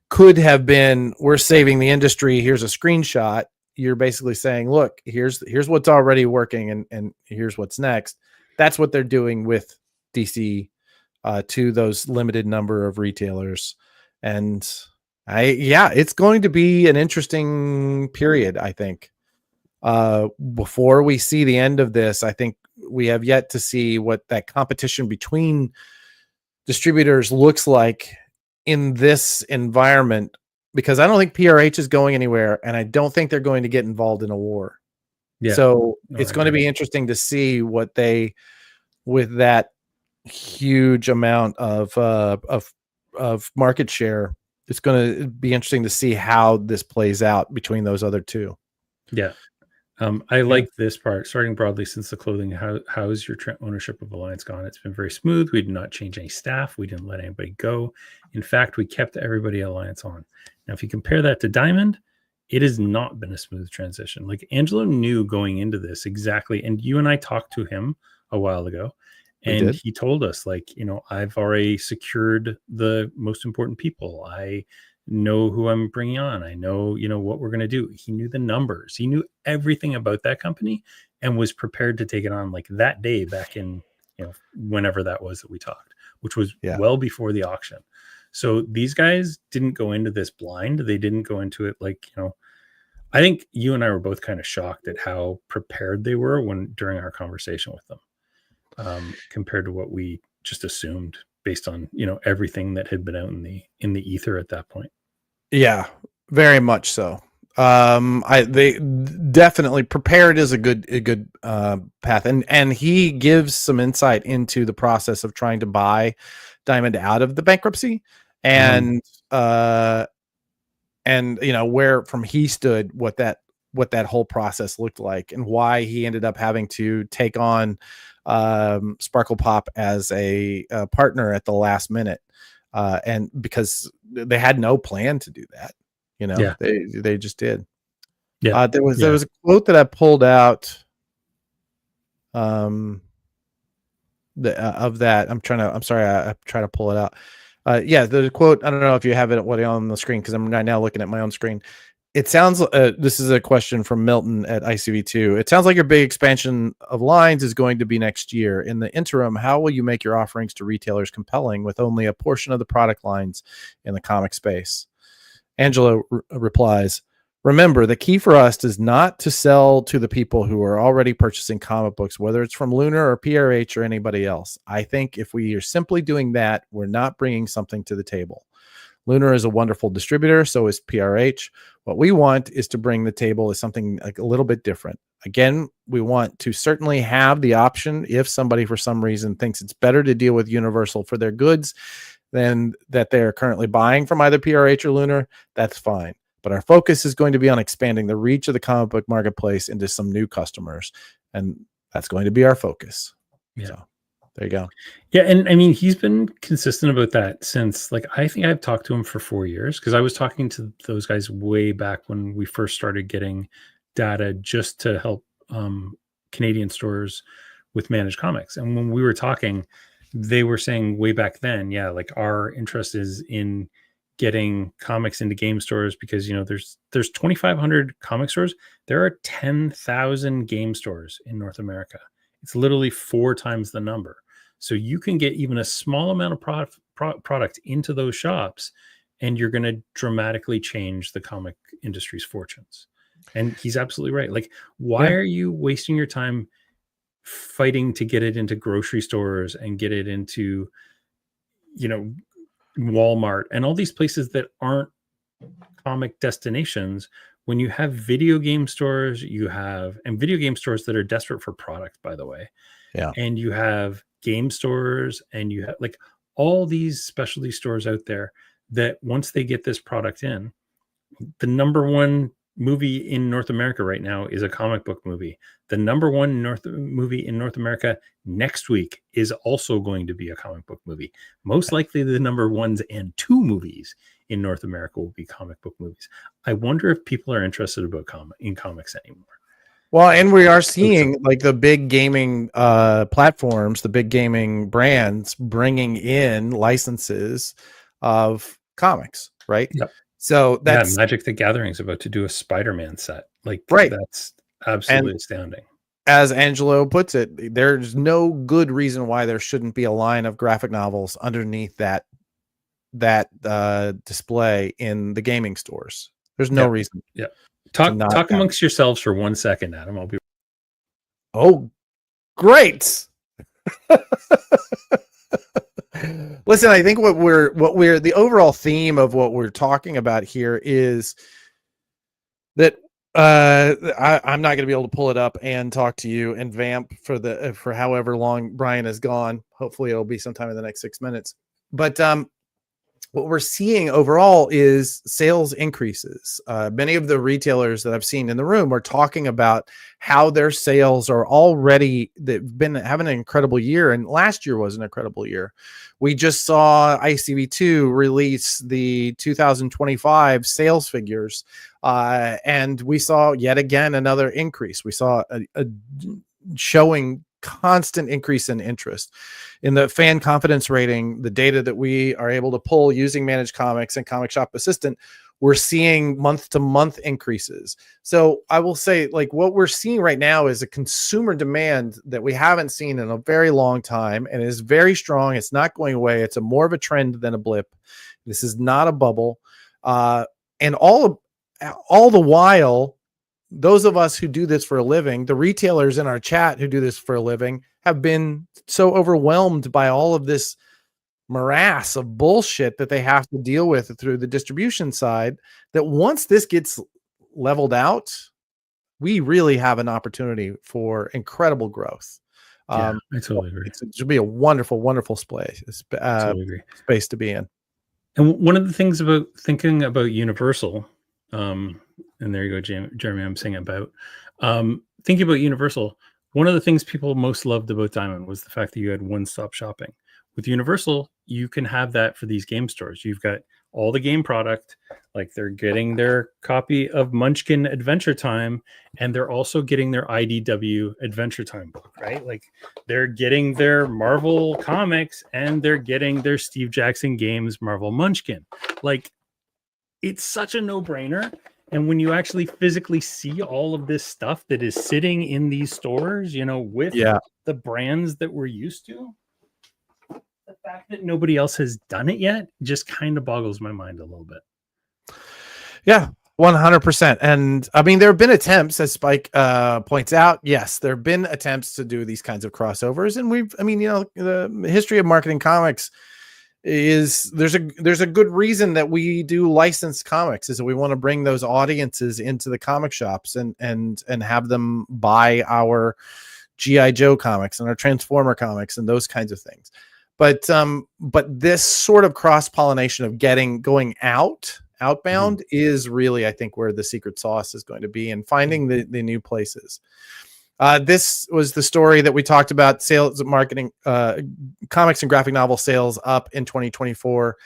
could have been, we're saving the industry, here's a screenshot. You're basically saying, look, here's what's already working and here's what's next. That's what they're doing with DC to those limited number of retailers. And it's going to be an interesting period, I think. Before we see the end of this, I think we have yet to see what that competition between distributors looks like in this environment, because I don't think PRH is going anywhere, and I don't think they're going to get involved in a war. Yeah. So it's going to be interesting to see what they, with that huge amount of market share, it's going to be interesting to see how this plays out between those other two. Yeah. I like this part. Starting broadly, since the clothing, how is your ownership of Alliance gone? It's been very smooth. We did not change any staff. We didn't let anybody go. In fact, we kept everybody at Alliance on. Now, if you compare that to Diamond, it has not been a smooth transition. Like Angelo knew going into this exactly, and you and I talked to him a while ago, and he told us, like, I've already secured the most important people. I know who I'm bringing on. I know, what we're going to do. He knew the numbers. He knew everything about that company and was prepared to take it on like that day back in, whenever that was that we talked, which was well before the auction. So these guys didn't go into this blind. They didn't go into it like, I think you and I were both kind of shocked at how prepared they were during our conversation with them, compared to what we just assumed based on, everything that had been out in the ether at that point. Yeah, very much so. They definitely prepared is a good path, and he gives some insight into the process of trying to buy Diamond out of the bankruptcy, and where from he stood, what that whole process looked like, and why he ended up having to take on Sparkle Pop as a partner at the last minute, and because they had no plan to do that, they just did. There was a quote that I pulled out of that. I'm sorry, I'm trying to pull it out. The quote, I don't know if you have it on the screen, because I'm right now looking at my own screen. It sounds, this is a question from Milton at ICV2. It sounds like your big expansion of lines is going to be next year. In the interim, how will you make your offerings to retailers compelling with only a portion of the product lines in the comic space? Angelo replies, remember, the key for us is not to sell to the people who are already purchasing comic books, whether it's from Lunar or PRH or anybody else. I think if we are simply doing that, we're not bringing something to the table. Lunar is a wonderful distributor, so is PRH. What we want is to bring the table is something like a little bit different. Again, we want to certainly have the option, if somebody for some reason thinks it's better to deal with Universal for their goods than that they're currently buying from either PRH or Lunar, that's fine. But our focus is going to be on expanding the reach of the comic book marketplace into some new customers, and that's going to be our focus. Yeah. So there you go. Yeah, and I mean, he's been consistent about that since, like, I think I've talked to him for 4 years, because I was talking to those guys way back when we first started getting data just to help Canadian stores with managed comics. And when we were talking, they were saying way back then, like, our interest is in getting comics into game stores, because there's 2,500 comic stores. There are 10,000 game stores in North America. It's literally 4 times the number. So you can get even a small amount of product into those shops, and you're going to dramatically change the comic industry's fortunes. And he's absolutely right. Like, why are you wasting your time fighting to get it into grocery stores and get it into, Walmart and all these places that aren't comic destinations, when you have video game stores, and video game stores that are desperate for product, by the way. Yeah. And you have game stores, and you have like all these specialty stores out there that once they get this product in, the number one movie in North America right now is a comic book movie. The number one movie in North America next week is also going to be a comic book movie. Most likely the number 1 and 2 movies in North America will be comic book movies. I wonder if people are interested about comics anymore. Well, and we are seeing like the big gaming platforms, the big gaming brands bringing in licenses of comics, right? Yep. So that's Magic the Gathering is about to do a Spider-Man set. Like, that's absolutely astounding. As Angelo puts it, there's no good reason why there shouldn't be a line of graphic novels underneath that display in the gaming stores. There's no reason. Yeah. Talk amongst yourselves for 1 second, Adam. I'll be. Oh, great. Listen, I think what we're the overall theme of what we're talking about here is that I'm not going to be able to pull it up and talk to you and vamp for however long Brian is gone. Hopefully it'll be sometime in the next 6 minutes. But what we're seeing overall is sales increases. Many of the retailers that I've seen in the room are talking about how their sales are already, they've been having an incredible year, and last year was an incredible year. We just saw ICV2 release the 2025 sales figures, and we saw yet again another increase. We saw a showing constant increase in interest in the fan confidence rating, the data that we are able to pull using Managed Comics and Comic Shop Assistant. We're seeing month to month increases. So I will say, like, what we're seeing right now is a consumer demand that we haven't seen in a very long time, and is very strong. It's not going away. It's a more of a trend than a blip. This is not a bubble. And all the while, those of us who do this for a living, the retailers in our chat who do this for a living, have been so overwhelmed by all of this morass of bullshit that they have to deal with through the distribution side, that once this gets leveled out, we really have an opportunity for incredible growth. Yeah, I totally agree. It should be a wonderful, wonderful space, Totally agree. space to be in. And one of the things about thinking about Universal, and there you go, Jeremy, I'm saying about thinking about Universal. One of the things people most loved about Diamond was the fact that you had one-stop shopping. With Universal, you can have that for these game stores. You've got all the game product, like they're getting their copy of Munchkin Adventure Time, and they're also getting their IDW Adventure Time book, right? Like they're getting their Marvel comics, and they're getting their Steve Jackson Games Marvel Munchkin. Like, it's such a no-brainer. And when you actually physically see all of this stuff that is sitting in these stores, you know, with the brands that we're used to, the fact that nobody else has done it yet just kind of boggles my mind a little bit. Yeah, 100%. And I mean, there have been attempts, as Spike points out. Yes, there have been attempts to do these kinds of crossovers. And the history of marketing comics is there's a good reason that we do licensed comics, is that we want to bring those audiences into the comic shops and have them buy our G.I. Joe comics and our Transformer comics and those kinds of things. But this sort of cross-pollination of going outbound is really, I think, where the secret sauce is going to be, and finding the new places. This was the story that we talked about: sales, marketing, comics and graphic novel sales up in 2024.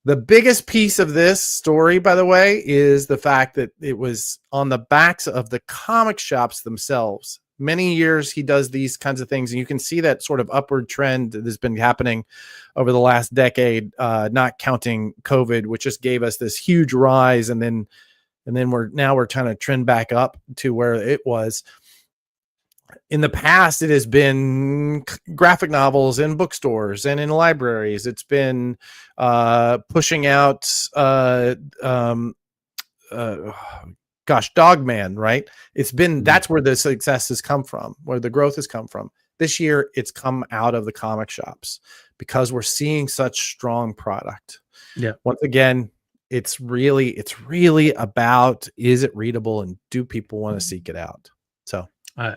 The biggest piece of this story, by the way, is the fact that it was on the backs of the comic shops themselves. Many years he does these kinds of things, and you can see that sort of upward trend that has been happening over the last decade, not counting COVID, which just gave us this huge rise, and then we're trying to trend back up to where it was. In the past, it has been graphic novels in bookstores and in libraries. It's been pushing out, Dogman, right? It's been, that's where the success has come from, where the growth has come from. This year, it's come out of the comic shops because we're seeing such strong product. Yeah. Once again, it's really about, is it readable, and do people want to seek it out? So.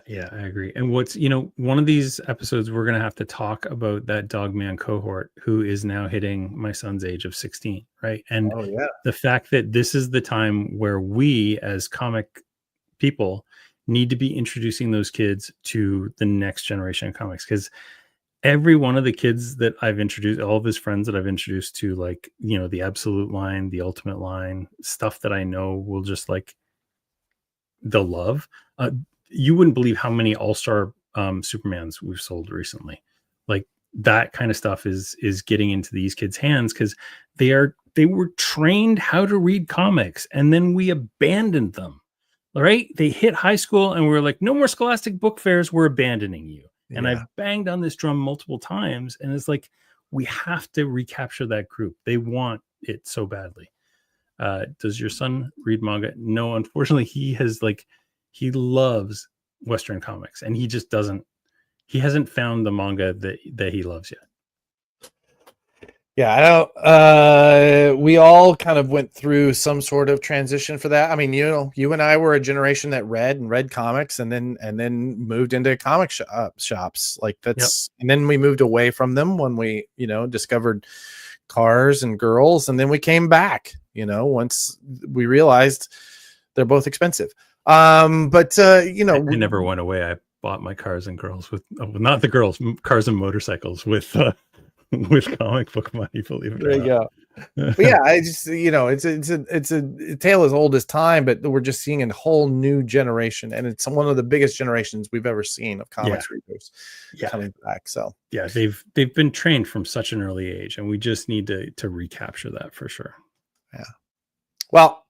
Yeah, I agree. And one of these episodes, we're going to have to talk about that Dogman cohort who is now hitting my son's age of 16, right? And the fact that this is the time where we as comic people need to be introducing those kids to the next generation of comics. Because every one of the kids that I've introduced, all of his friends that I've introduced to, like, the Absolute line, the Ultimate line, stuff that I know will just, like, they'll love. You wouldn't believe how many all-star Supermans we've sold recently. Like, that kind of stuff is getting into these kids' hands because they were trained how to read comics, and then we abandoned them. All right, they hit high school and we were like, no more Scholastic book fairs, we're abandoning you. Yeah. And I've banged on this drum multiple times, and it's like, we have to recapture that group. They want it so badly. Does your son read manga? No, unfortunately, he loves Western comics, and he hasn't found the manga that he loves yet. Yeah, I don't, we all kind of went through some sort of transition for that. I mean, you and I were a generation that read comics and then moved into comic shops. Like, that's, and then we moved away from them when we, discovered cars and girls, and then we came back, once we realized they're both expensive. But I never went away. I bought my cars and girls with not the girls, cars and motorcycles with comic book money. Believe it or not. There you go. But yeah, I just it's a tale as old as time, but we're just seeing a whole new generation, and it's one of the biggest generations we've ever seen of comics readers coming back. So yeah, they've been trained from such an early age, and we just need to recapture that for sure. Yeah. Well,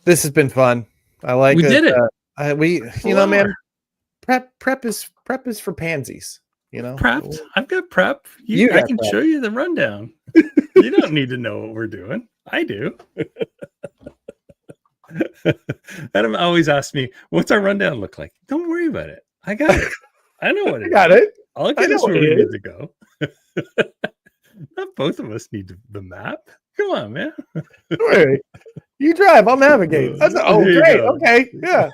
this has been fun. I like we did it. Man, prep is for pansies. Prepped. I've got prep. I can show you the rundown. You don't need to know what we're doing. I do. Adam always asks me, "What's our rundown look like?" Don't worry about it. I got it. I know what it is. I'll get us where we need to go. Not both of us need the map. Come on, man. Don't worry. You drive. I'll navigate. Great. Okay. Yeah.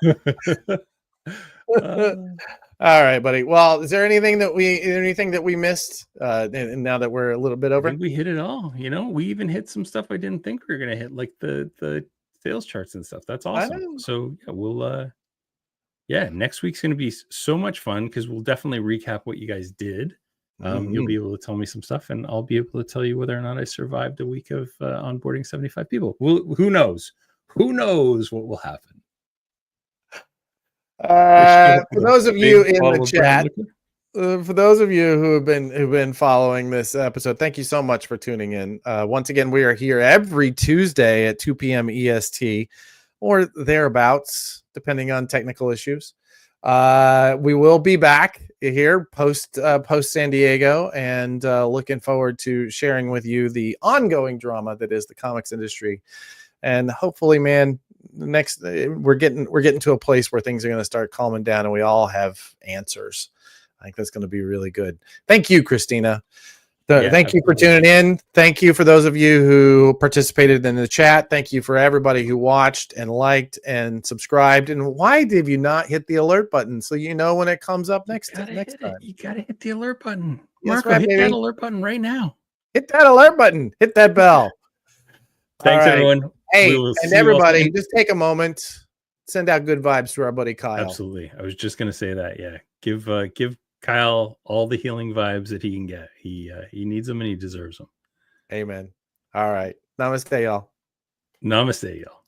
All right, buddy. Well, is there anything that we missed? And now that we're a little bit over, I think we hit it all. We even hit some stuff I didn't think we were gonna hit, like the sales charts and stuff. That's awesome. So yeah, we'll next week's gonna be so much fun because we'll definitely recap what you guys did. You'll be able to tell me some stuff, and I'll be able to tell you whether or not I survived a week of onboarding 75 people. Who knows? Who knows what will happen? For those of you in the chat, for those of you who've been following this episode, thank you so much for tuning in. Once again, we are here every Tuesday at 2 p.m. EST or thereabouts, depending on technical issues. We will be back here post San Diego, and looking forward to sharing with you the ongoing drama that is the comics industry. And hopefully, man, we're getting to a place where things are going to start calming down, and we all have answers. I think that's going to be really good. Thank you, Christina. Thank you for tuning in. Thank you for those of you who participated in the chat. Thank you for everybody who watched and liked and subscribed. And why did you not hit the alert button so you know when it comes up next time? You gotta hit the alert button. Yes, Marco, hit that alert button right now. Hit that alert button. Hit that bell. Thanks, everyone. Hey, and everybody, just take a moment. Send out good vibes to our buddy Kyle. Absolutely. I was just gonna say that. Yeah. Give Kyle all the healing vibes that he can get. He needs them and he deserves them. Amen. All right. Namaste, y'all. Namaste, y'all.